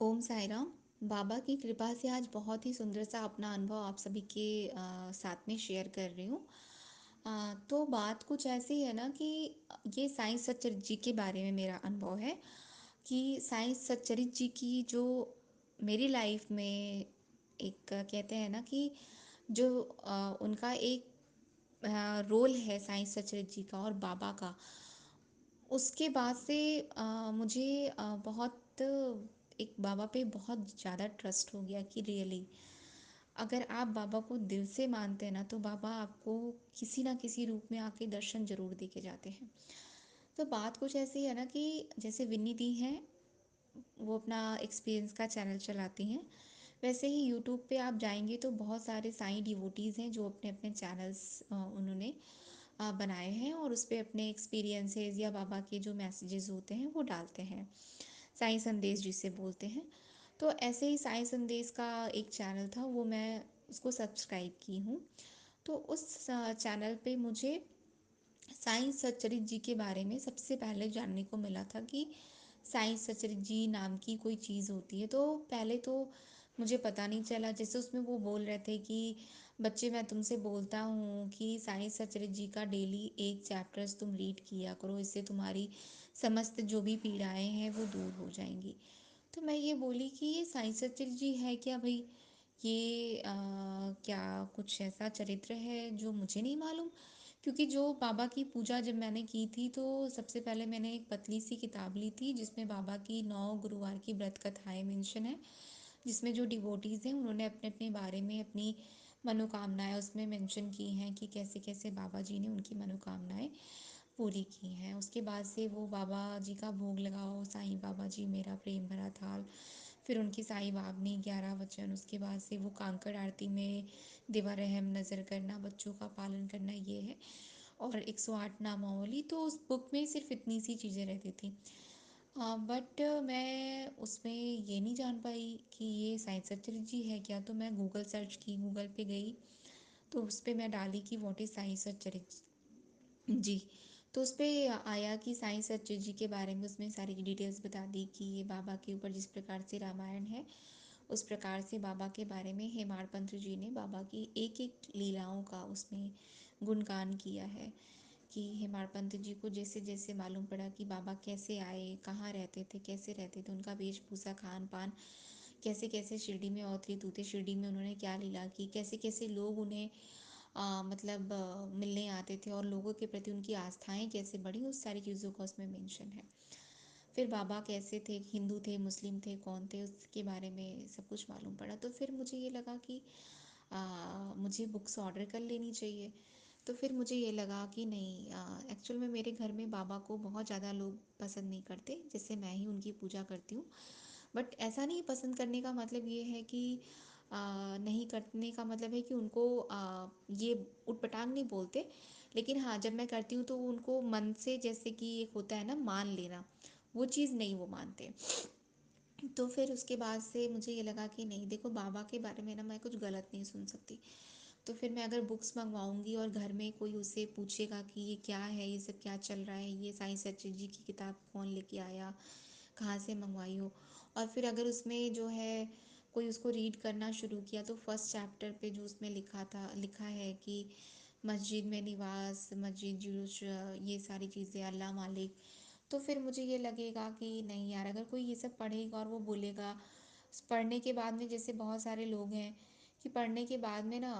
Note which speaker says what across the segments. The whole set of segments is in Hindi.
Speaker 1: ओम साई राम। बाबा की कृपा से आज बहुत ही सुंदर सा अपना अनुभव आप सभी के साथ में शेयर कर रही हूँ। तो बात कुछ ऐसी है ना कि ये साईं सच्चरित जी के बारे में मेरा अनुभव है कि साईं सच्चरित जी की जो मेरी लाइफ में एक कहते हैं ना कि जो उनका एक रोल है साईं सच्चरित जी का और बाबा का। उसके बाद से मुझे बहुत एक बाबा पे बहुत ज़्यादा ट्रस्ट हो गया कि रियली अगर आप बाबा को दिल से मानते हैं ना तो बाबा आपको किसी ना किसी रूप में आके दर्शन जरूर दे के जाते हैं। तो बात कुछ ऐसी है ना कि जैसे विन्नी दी हैं, वो अपना एक्सपीरियंस का चैनल चलाती हैं। वैसे ही यूट्यूब पे आप जाएंगे तो बहुत सारे साईं डिवोटीज़ हैं जो अपने अपने चैनल्स उन्होंने बनाए हैं और उस पे अपने एक्सपीरियंसेस या बाबा के जो मैसेजेस होते हैं वो डालते हैं। साईं संदेश जिसे बोलते हैं। तो ऐसे ही साईं संदेश का एक चैनल था, वो मैं उसको सब्सक्राइब की हूँ। तो उस चैनल पे मुझे साईं सच्चरित जी के बारे में सबसे पहले जानने को मिला था कि साईं सच्चरित जी नाम की कोई चीज़ होती है। तो पहले तो मुझे पता नहीं चला, जैसे उसमें वो बोल रहे थे कि बच्चे मैं तुमसे बोलता हूँ कि साईं सच्चरित जी का डेली एक चैप्टर्स तुम रीड किया करो, इससे तुम्हारी समस्त जो भी पीड़ाएं हैं वो दूर हो जाएंगी। तो मैं ये बोली कि ये साईं सच्चरित जी है क्या भाई? ये क्या कुछ ऐसा चरित्र है जो मुझे नहीं मालूम? क्योंकि जो बाबा की पूजा जब मैंने की थी तो सबसे पहले मैंने एक पतली सी किताब ली थी जिसमें बाबा की 9 गुरुवार की व्रत कथाएं मेंशन है, जिसमें जो डिवोटीज़ हैं उन्होंने अपने अपने बारे में अपनी मनोकामनाएं उसमें मेंशन की हैं कि कैसे कैसे बाबा जी ने उनकी मनोकामनाएं पूरी की हैं। उसके बाद से वो बाबा जी का भोग लगाओ साईं बाबा जी मेरा प्रेम भरा थाल, फिर उनकी साईं बाबनी 11 वचन, उसके बाद से वो कांकड़ आरती में देवा रहम नज़र करना, बच्चों का पालन करना, ये है। और 108 नामावली, तो उस बुक में सिर्फ इतनी सी चीज़ें रहती थी। बट मैं उसमें ये नहीं जान पाई कि ये साईं सच्चरित जी है क्या। तो मैं गूगल सर्च की, गूगल पे गई, तो उस पर मैं डाली कि व्हाट इज़ साईं सच्चरित जी। तो उस पे आया कि साईं सच्चिद जी के बारे में उसमें सारी डिटेल्स बता दी कि ये बाबा के ऊपर जिस प्रकार से रामायण है उस प्रकार से बाबा के बारे में हेमाड़ पंत जी ने बाबा की एक एक लीलाओं का उसमें गुणगान किया है। कि हेमाड़ पंत जी को जैसे जैसे मालूम पड़ा कि बाबा कैसे आए, कहाँ रहते थे, कैसे रहते थे, उनका वेशभूषा, खान पान, कैसे कैसे शिरडी में अवतरित हुए, शिरडी में उन्होंने क्या लीला की, कैसे कैसे लोग उन्हें मतलब मिलने आते थे और लोगों के प्रति उनकी आस्थाएं कैसे बढ़ी, उस सारी चीज़ों का उसमें मेंशन है। फिर बाबा कैसे थे, हिंदू थे, मुस्लिम थे, कौन थे, उसके बारे में सब कुछ मालूम पड़ा। तो फिर मुझे ये लगा कि मुझे बुक्स ऑर्डर कर लेनी चाहिए। तो फिर मुझे ये लगा कि नहीं, एक्चुअल में मेरे घर में बाबा को बहुत ज़्यादा लोग पसंद नहीं करते, जैसे मैं ही उनकी पूजा करती हूँ। बट ऐसा नहीं, पसंद करने का मतलब ये है कि नहीं करने का मतलब है कि उनको ये उटपटांग नहीं बोलते। लेकिन हाँ, जब मैं करती हूँ तो उनको मन से, जैसे कि एक होता है ना मान लेना, वो चीज़ नहीं वो मानते। तो फिर उसके बाद से मुझे ये लगा कि नहीं, देखो बाबा के बारे में ना मैं कुछ गलत नहीं सुन सकती। तो फिर मैं अगर बुक्स मंगवाऊंगी और घर में कोई उससे पूछेगा कि ये क्या है, ये सब क्या चल रहा है, ये साईं सच्चिद जी की किताब कौन लेके आया, कहाँ से मंगवाई हो, और फिर अगर उसमें जो है कोई उसको रीड करना शुरू किया तो फर्स्ट चैप्टर पे जो उसमें लिखा है कि मस्जिद में निवास, मस्जिद जुलूस, ये सारी चीज़ें, अल्लाह मालिक। तो फिर मुझे ये लगेगा कि नहीं यार, अगर कोई ये सब पढ़ेगा और वो बोलेगा पढ़ने के बाद में, जैसे बहुत सारे लोग हैं कि पढ़ने के बाद में ना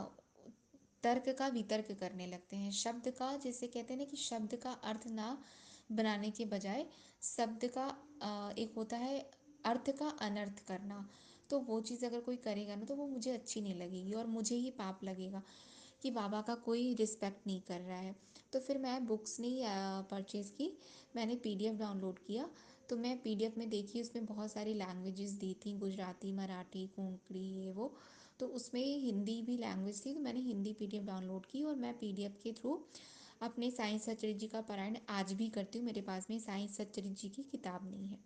Speaker 1: तर्क का वितर्क करने लगते हैं, शब्द का, जैसे कहते हैं ना कि शब्द का अर्थ ना बनाने के बजाय शब्द का एक होता है अर्थ का अनर्थ करना। तो वो चीज़ अगर कोई करेगा ना तो वो मुझे अच्छी नहीं लगेगी और मुझे ही पाप लगेगा कि बाबा का कोई रिस्पेक्ट नहीं कर रहा है। तो फिर मैं बुक्स नहीं परचेज़ की, मैंने पीडीएफ डाउनलोड किया। तो मैं पीडीएफ में देखी, उसमें बहुत सारी लैंग्वेजेस दी थी, गुजराती, मराठी, कोंकणी, ये वो। तो उसमें हिंदी भी लैंग्वेज थी, तो मैंने हिंदी पीडीएफ डाउनलोड की और मैं पीडीएफ के थ्रू अपने साईं सच्चरित जी का पारायण आज भी करती हूँ। मेरे पास में साईं सच्चरित जी की किताब नहीं है।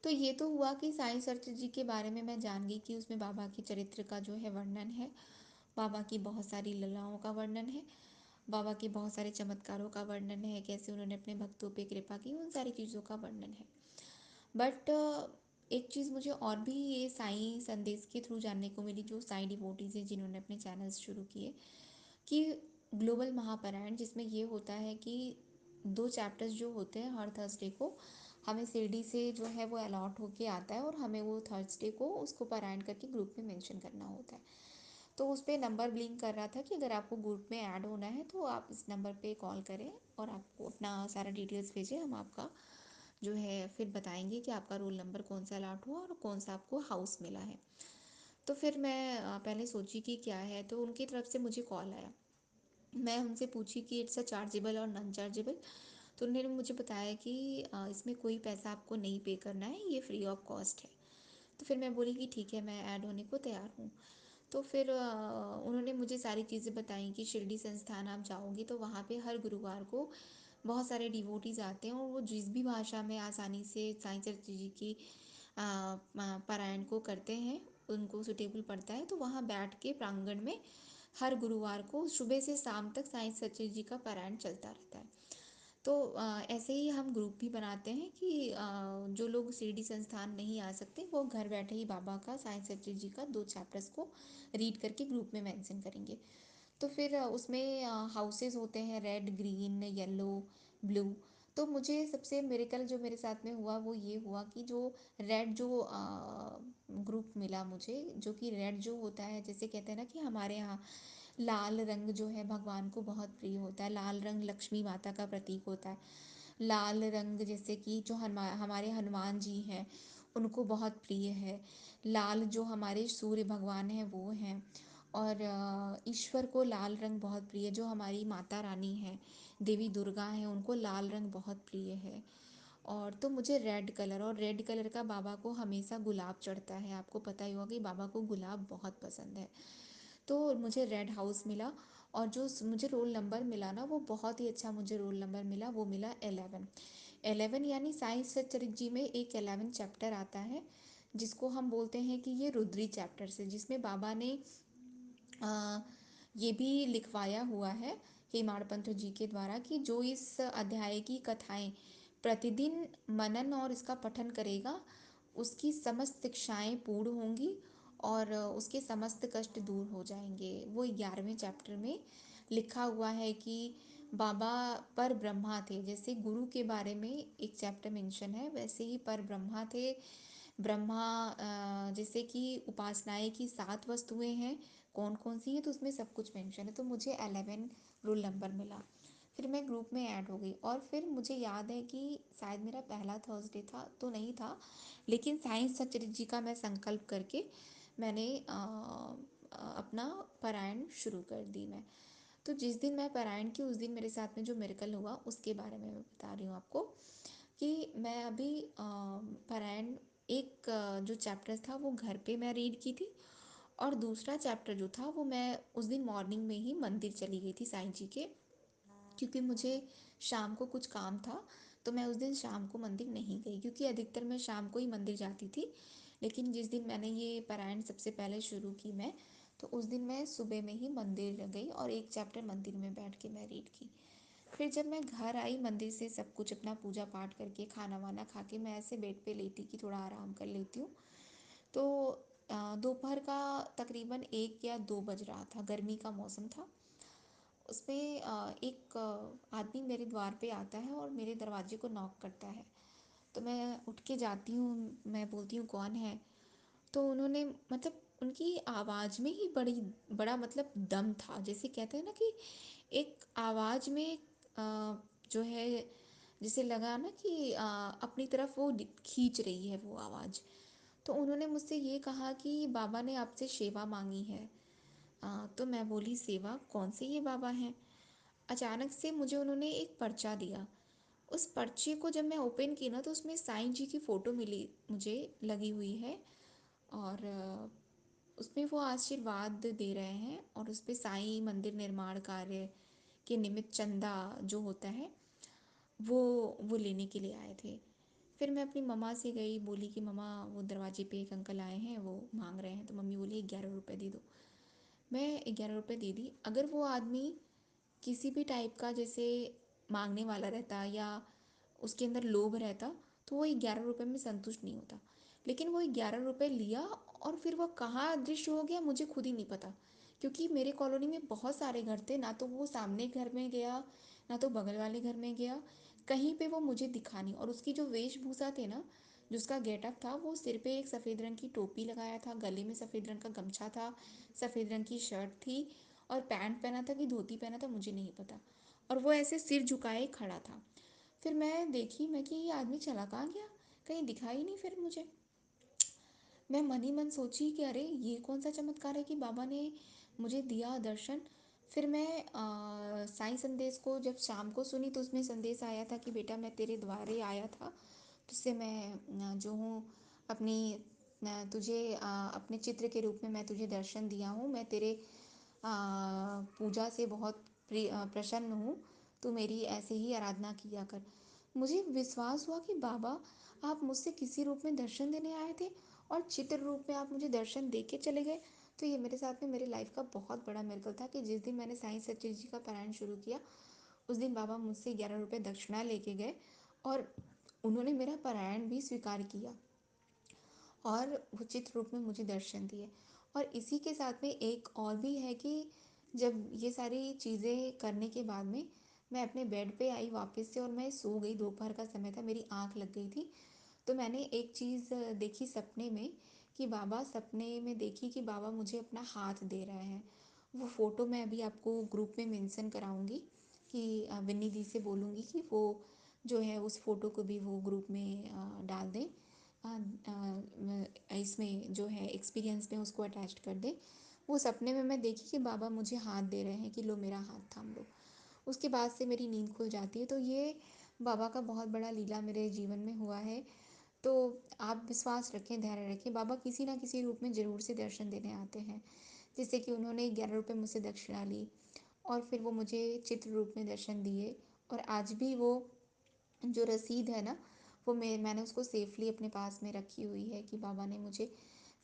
Speaker 1: तो ये तो हुआ कि साईं सच्चरित जी के बारे में मैं जान गई कि उसमें बाबा के चरित्र का जो है वर्णन है, बाबा की बहुत सारी लीलाओं का वर्णन है, बाबा के बहुत सारे चमत्कारों का वर्णन है, कैसे उन्होंने अपने भक्तों पे कृपा की, उन सारी चीज़ों का वर्णन है। बट एक चीज़ मुझे और भी ये साईं संदेश के थ्रू जानने को मिली, जो साईं डिवोटीज़ हैं जिन्होंने अपने चैनल्स शुरू किए, कि ग्लोबल महापारायण जिसमें ये होता है कि 2 चैप्टर्स जो होते हैं हर थर्सडे को हमें शिरडी से जो है वो अलॉट होके आता है, और हमें वो थर्सडे को उसको पारायण करके ग्रुप में मेंशन करना होता है। तो उस पे नंबर ब्लिंक कर रहा था कि अगर आपको ग्रुप में ऐड होना है तो आप इस नंबर पे कॉल करें और आपको अपना सारा डिटेल्स भेजें, हम आपका जो है फिर बताएंगे कि आपका रोल नंबर कौन सा अलॉट हुआ और कौन सा आपको हाउस मिला है। तो फिर मैं पहले सोची कि क्या है, तो उनकी तरफ से मुझे कॉल आया। मैं उनसे पूछी कि इट्स अ चार्जेबल और नॉन चार्जेबल। तो उन्होंने मुझे बताया कि इसमें कोई पैसा आपको नहीं पे करना है, ये फ्री ऑफ कॉस्ट है। तो फिर मैं बोली कि ठीक है, मैं ऐड होने को तैयार हूँ। तो फिर उन्होंने मुझे सारी चीज़ें बताई कि शिरडी संस्थान आप जाओगी तो वहाँ पे हर गुरुवार को बहुत सारे डिवोटीज आते हैं, और वो जिस भी भाषा में आसानी से साईं चरच जी की पारायण को करते हैं, उनको सुटेबल पड़ता है, तो वहाँ बैठ के प्रांगण में हर गुरुवार को सुबह से शाम तक साईं सच्चिद जी का पारायण चलता रहता है। तो ऐसे ही हम ग्रुप भी बनाते हैं कि जो लोग शिरडी संस्थान नहीं आ सकते वो घर बैठे ही बाबा का साईं सच्चिद जी का 2 चैप्टर्स को रीड करके ग्रुप में मेंशन करेंगे। तो फिर उसमें हाउसेस होते हैं, रेड, ग्रीन, येलो, ब्लू। तो मुझे सबसे मिरेकल जो मेरे साथ में हुआ वो ये हुआ कि जो रेड जो ग्रुप मिला मुझे, जो कि रेड जो होता है, जैसे कहते हैं ना कि हमारे यहाँ लाल रंग जो है भगवान को बहुत प्रिय होता है, लाल रंग लक्ष्मी माता का प्रतीक होता है। लाल रंग जैसे कि जो हमारे हनुमान जी हैं उनको बहुत प्रिय है। लाल जो हमारे सूर्य भगवान हैं वो हैं। और ईश्वर को लाल रंग बहुत प्रिय है, जो हमारी माता रानी है, देवी दुर्गा हैं, उनको लाल रंग बहुत प्रिय है। और तो मुझे रेड कलर, और रेड कलर का बाबा को हमेशा गुलाब चढ़ता है, आपको पता ही होगा कि बाबा को गुलाब बहुत पसंद है। तो मुझे रेड हाउस मिला। और जो मुझे रोल नंबर मिला ना, वो बहुत ही अच्छा मुझे रोल नंबर मिला, वो मिला 11। 11 यानी साईं सच्चरित जी में एक 11 चैप्टर आता है, जिसको हम बोलते हैं कि ये रुद्री चैप्टर से, जिसमें बाबा ने आ, ये भी लिखवाया हुआ है हेमाड़पंत जी के द्वारा कि जो इस अध्याय की कथाएं प्रतिदिन मनन और इसका पठन करेगा, उसकी समस्त इच्छाएं पूर्ण होंगी और उसके समस्त कष्ट दूर हो जाएंगे। वो 11वें चैप्टर में लिखा हुआ है कि बाबा पर ब्रह्मा थे, जैसे गुरु के बारे में एक चैप्टर मेंशन है, वैसे ही पर ब्रह्मा थे। ब्रह्मा जैसे कि उपासनाएं की 7 वस्तुएं हैं, कौन कौन सी हैं, तो उसमें सब कुछ मेंशन है। तो मुझे 11 रोल नंबर मिला। फिर मैं ग्रुप में ऐड हो गई, और फिर मुझे याद है कि शायद मेरा पहला थर्सडे था तो नहीं था, लेकिन साईं सचरित जी का मैं संकल्प करके मैंने अपना पारायण शुरू कर दी मैं। तो जिस दिन मैं पारायण की उस दिन मेरे साथ में जो मिरेकल हुआ उसके बारे में मैं बता रही हूँ आपको, कि मैं अभी पारायण एक जो चैप्टर था वो घर पे मैं रीड की थी, और दूसरा चैप्टर जो था वो मैं उस दिन मॉर्निंग में ही मंदिर चली गई थी साईं जी के, क्योंकि मुझे शाम को कुछ काम था। तो मैं उस दिन शाम को मंदिर नहीं गई, क्योंकि अधिकतर मैं शाम को ही मंदिर जाती थी। लेकिन जिस दिन मैंने ये पारायण सबसे पहले शुरू की मैं, तो उस दिन मैं सुबह में ही मंदिर गई और एक चैप्टर मंदिर में बैठ के मैं रीड की। फिर जब मैं घर आई मंदिर से सब कुछ अपना पूजा पाठ करके खाना वाना खा के, मैं ऐसे बेड पे लेटी कि थोड़ा आराम कर लेती हूँ। तो दोपहर का तकरीबन 1 या 2 बज रहा था, गर्मी का मौसम था। उसमें एक आदमी मेरे द्वार पे आता है और मेरे दरवाजे को नॉक करता है। तो मैं उठ के जाती हूँ, मैं बोलती हूँ कौन है। तो उन्होंने मतलब उनकी आवाज़ में ही बड़ा मतलब दम था, जैसे कहते हैं ना कि एक आवाज़ में जो है, जैसे लगा ना कि अपनी तरफ वो खींच रही है वो आवाज़। तो उन्होंने मुझसे ये कहा कि बाबा ने आपसे सेवा मांगी है। तो मैं बोली सेवा कौन से ये बाबा हैं। अचानक से मुझे उन्होंने एक पर्चा दिया। उस पर्चे को जब मैं ओपन की ना, तो उसमें साईं जी की फ़ोटो मिली मुझे, लगी हुई है। और उसमें वो आशीर्वाद दे रहे हैं, और उस पे साईं मंदिर निर्माण कार्य के निमित्त चंदा जो होता है वो वो लेने के लिए आए थे। फिर मैं अपनी मम्मा से गई, बोली कि मम्मा वो दरवाजे पे एक अंकल आए हैं, वो मांग रहे हैं। तो मम्मी बोली 11 रुपये दे दो। मैं 11 रुपये दे दी। अगर वो आदमी किसी भी टाइप का जैसे मांगने वाला रहता या उसके अंदर लोभ रहता, तो वो 11 रुपये में संतुष्ट नहीं होता। लेकिन वो 11 रुपये लिया और फिर वो कहाँ अदृश्य हो गया मुझे खुद ही नहीं पता। क्योंकि मेरे कॉलोनी में बहुत सारे घर थे, ना तो वो सामने घर में गया, ना तो बगल वाले घर में गया, कहीं पे वो मुझे दिखा नहीं। और उसकी जो वेशभूषा थे ना, जो उसका गेटअप था, वो सिर पे एक सफ़ेद रंग की टोपी लगाया था, गले में सफ़ेद रंग का गमछा था, सफ़ेद रंग की शर्ट थी, और पैंट पहना था कि धोती पहना था मुझे नहीं पता। और वो ऐसे सिर झुकाए खड़ा था। फिर मैं देखी, मैं कि ये आदमी चला कहाँ गया, कहीं दिखा ही नहीं फिर मुझे। मैं मन ही मन सोची कि अरे ये कौन सा चमत्कार है कि बाबा ने मुझे दिया दर्शन। फिर मैं साईं संदेश को जब शाम को सुनी तो उसमें संदेश आया था कि बेटा मैं तेरे द्वारे आया था, तुझसे मैं जो हूँ अपनी तुझे अपने चित्र के रूप में मैं तुझे दर्शन दिया हूँ, मैं तेरे पूजा से बहुत प्रसन्न हूँ, तू मेरी ऐसे ही आराधना किया कर। मुझे विश्वास हुआ कि बाबा आप मुझसे किसी रूप में दर्शन देने आए थे और चित्र रूप में आप मुझे दर्शन दे के चले गए। तो ये मेरे साथ में मेरे लाइफ का बहुत बड़ा मिरेकल था कि जिस दिन मैंने साईं सच्चिद जी का पारायण शुरू किया, उस दिन बाबा मुझसे 11 रुपये दक्षिणा लेके गए और उन्होंने मेरा पारायण भी स्वीकार किया और उचित रूप में मुझे दर्शन दिए। और इसी के साथ में एक और भी है कि जब ये सारी चीज़ें करने के बाद में मैं अपने बेड पे आई वापस से और मैं सो गई, दोपहर का समय था, मेरी आँख लग गई थी। तो मैंने एक चीज़ देखी सपने में कि बाबा, सपने में देखी कि बाबा मुझे अपना हाथ दे रहे हैं। वो फ़ोटो मैं अभी आपको ग्रुप में मेंशन कराऊंगी कि विन्नी दी से बोलूँगी कि वो जो है उस फ़ोटो को भी वो ग्रुप में डाल दें, इसमें जो है एक्सपीरियंस में उसको अटैच कर दें। वो सपने में मैं देखी कि बाबा मुझे हाथ दे रहे हैं कि लो मेरा हाथ थाम लो। उसके बाद से मेरी नींद खुल जाती है। तो ये बाबा का बहुत बड़ा लीला मेरे जीवन में हुआ है। तो आप विश्वास रखें, धैर्य रखें, बाबा किसी ना किसी रूप में ज़रूर से दर्शन देने आते हैं। जैसे कि उन्होंने 11 रुपये मुझसे दक्षिणा ली और फिर वो मुझे चित्र रूप में दर्शन दिए। और आज भी वो जो रसीद है ना, वो मैंने उसको सेफली अपने पास में रखी हुई है कि बाबा ने मुझे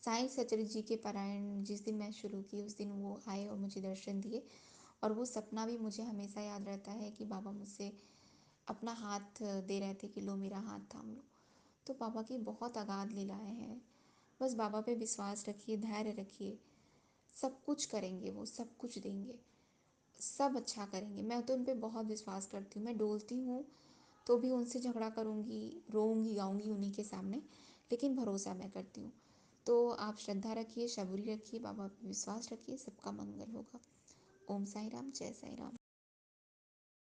Speaker 1: साईं सचरित जी के पारायण जिस दिन मैं शुरू की उस दिन वो आए और मुझे दर्शन दिए। और वो सपना भी मुझे हमेशा याद रहता है कि बाबा मुझसे अपना हाथ दे रहे थे कि लो मेरा हाथ थाम लो। तो बाबा की बहुत अगाध लीलाएं हैं। बस बाबा पे विश्वास रखिए, धैर्य रखिए, सब कुछ करेंगे, वो सब कुछ देंगे, सब अच्छा करेंगे। मैं तो उन पे बहुत विश्वास करती हूँ। मैं डोलती हूँ तो भी उनसे झगड़ा करूँगी, रोऊंगी गाऊंगी उन्हीं के सामने, लेकिन भरोसा मैं करती हूँ। तो आप श्रद्धा रखिए, सबूरी रखिए, बाबा पे विश्वास रखिए, सबका मंगल होगा। ओम साई राम, जय साई राम।